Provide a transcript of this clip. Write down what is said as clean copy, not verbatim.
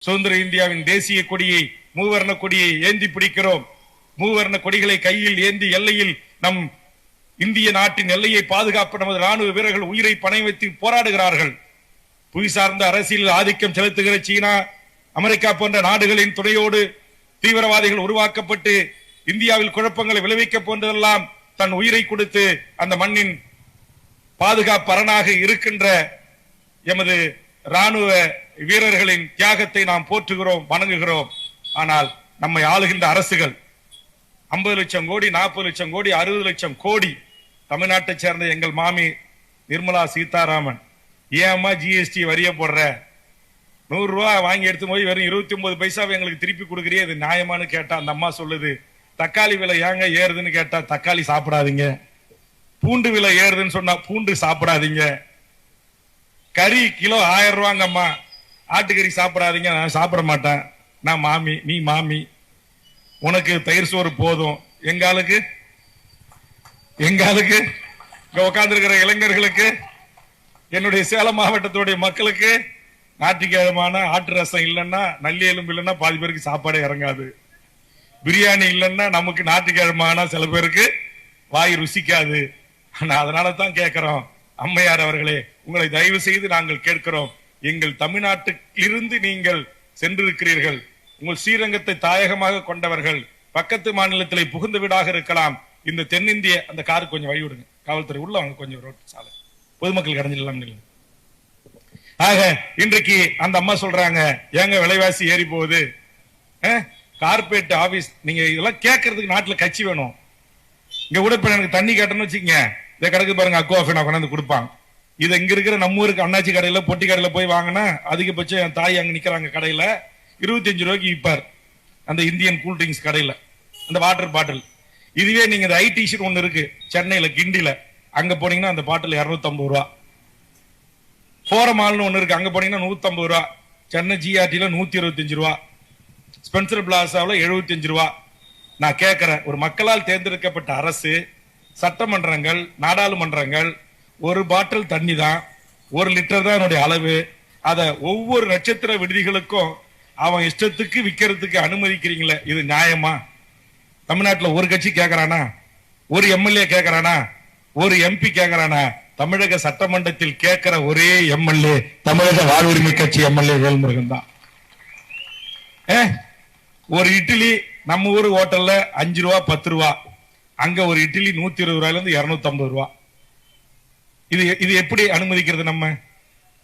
சுதந்திர இந்தியாவின் தேசிய கொடியை மூவர்ண கொடியை ஏந்தி பிடிக்கிறோம். மூவர்ண கொடிகளை கையில் ஏந்தி எல்லையில் நம் இந்திய நாட்டின் எல்லையை பாதுகாப்பு நமது ராணுவ வீரர்கள் உயிரை பணை வைத்து போராடுகிறார்கள். புவி சார்ந்த அரசியல் ஆதிக்கம் செலுத்துகிற சீனா, அமெரிக்கா போன்ற நாடுகளின் துணையோடு தீவிரவாதிகள் உருவாக்கப்பட்டு இந்தியாவில் குழப்பங்களை விளைவிக்க போன்றதெல்லாம் தன் உயிரை கொடுத்து அந்த மண்ணின் பாதுகாப்பு அரணாக இருக்கின்ற எமது ராணுவ வீரர்களின் தியாகத்தை நாம் போற்றுகிறோம், வணங்குகிறோம். ஆனால் நம்மை ஆளுகின்ற அரசுகள் 50 லட்சம் கோடி, 40 லட்சம் கோடி, 60 லட்சம் கோடி தமிழ்நாட்டை சேர்ந்த எங்கள் மாமி நிர்மலா சீதாராமன், ஏமா ஜிஎஸ்டி வரிய போடுற, 100 ரூபாய் வாங்கி எடுத்து போய் வெறும் 29 பைசாவை எங்களுக்கு திருப்பி கொடுக்குறியே, இது நியாயமானு கேட்டா அந்த அம்மா சொல்லுது, தக்காளி விலை ஏங்க ஏறுதுன்னு கேட்டா தக்காளி சாப்பிடாதீங்க, பூண்டு விலை ஏறுதுன்னு சொன்னா பூண்டு சாப்பிடாதீங்க, கறி கிலோ 1000 ரூபாங்க அம்மா, ஆட்டுக்கறி சாப்பிடாதீங்க, நான் சாப்பிட மாட்டேன், நான் மாமி, நீ மாமி, உனக்கு தயிர் சோறு போதும், எங்காலுக்கு இங்க உட்கார்ந்து இருக்கிற இளைஞர்களுக்கு, என்னுடைய சேலம் மாவட்டத்துடைய மக்களுக்கு ஞாயிற்றுக்கிழமான ஆட்டு ரசம் இல்லைன்னா, நல்லி எலும்பு இல்லைன்னா பாதி பேருக்கு சாப்பாடே இறங்காது, பிரியாணி இல்லைன்னா நமக்கு ஞாயிற்றுக்கிழமான சில பேருக்கு வாய் ருசிக்காது. அதனால தான் கேட்கிறோம், அம்மையார் அவர்களே, உங்களை தயவு செய்து நாங்கள் கேட்கிறோம், எங்கள் தமிழ்நாட்டிலிருந்து நீங்கள் சென்றிருக்கிறீர்கள், உங்கள் ஸ்ரீரங்கத்தை தாயகமாக கொண்டவர்கள், பக்கத்து மாநிலத்திலே புகுந்த வீடாக இருக்கலாம், இந்த தென்னிந்திய அந்த காரு கொஞ்சம் வழி விடுங்க, காவல்துறை உள்ள அவங்க கொஞ்சம் ரோட்டு சாலை, பொதுமக்கள் கடைஞ்சிடலாம். ஆக இன்றைக்கு அந்த அம்மா சொல்றாங்க, ஏங்க விலைவாசி ஏறி போகுது, கார்பரேட் ஆபீஸ், நீங்க இதெல்லாம் கேட்கறதுக்கு நாட்டுல கட்சி வேணும். இங்க கூட இப்ப எனக்கு தண்ணி கேட்டேன்னு வச்சுக்கங்க, இதை கிடக்கு பாருங்க, அக்வாஃபினா கொண்டாந்து கொடுப்பாங்க. இது இங்க இருக்கிற நம்ம ஊருக்கு அண்ணாச்சி கடையில பொட்டி கடையில போய் வாங்கினா அதிகபட்சம் என் தாய் அங்க நிக்கிறாங்க கடையில 25 ரூபாய்க்கு விற்பார் அந்த இந்தியன் கூல் ட்ரிங்க்ஸ் கடையில அந்த வாட்டர் பாட்டில். இதுவே நீங்க இந்த ஐடிஷன் ஒண்ணு இருக்கு சென்னையில கிண்டில, அங்க போனீங்கன்னா அந்த பாட்டில் 250 ரூபா. போரமால்னு ஒண்ணு இருக்கு, அங்க போனீங்கன்னா 150 ரூபா. சென்னை ஜிஆர்டில 125 ரூபா, ஸ்பென்சர் பிளாசாவில் 75 ரூபா. நான் கேட்கிறேன், ஒரு மக்களால் தேர்ந்தெடுக்கப்பட்ட அரசு, சட்டமன்றங்கள், நாடாளுமன்றங்கள், ஒரு பாட்டில் தண்ணி தான், 1 லிட்டர் தான் என்னுடைய அளவு, அத ஒவ்வொரு நட்சத்திர விடுதிகளுக்கும் அவன் இஷ்டத்துக்கு விற்கிறதுக்கு அனுமதிக்கிறீங்களே, இது நியாயமா? தமிழ்நாட்டில் ஒரு கட்சி கேட்கறானா, ஒரு எம்எல்ஏ கேட்கறானா, ஒரு எம்பி கேட்கறானா? தமிழக சட்டமன்றத்தில் கேட்கிற ஒரே எம்எல்ஏ தமிழக வாழ்வுரிமை கட்சி எம்எல்ஏ வேல்முருகன் தான். ஒரு இட்லி நம்ம ஊர் ஹோட்டல்ல 5 ரூபா 10 ரூபா, அங்க ஒரு இட்லி 120 ரூபாயில இருந்து 250 ரூபா. இது எப்படி அனுமதிக்கிறது நம்ம?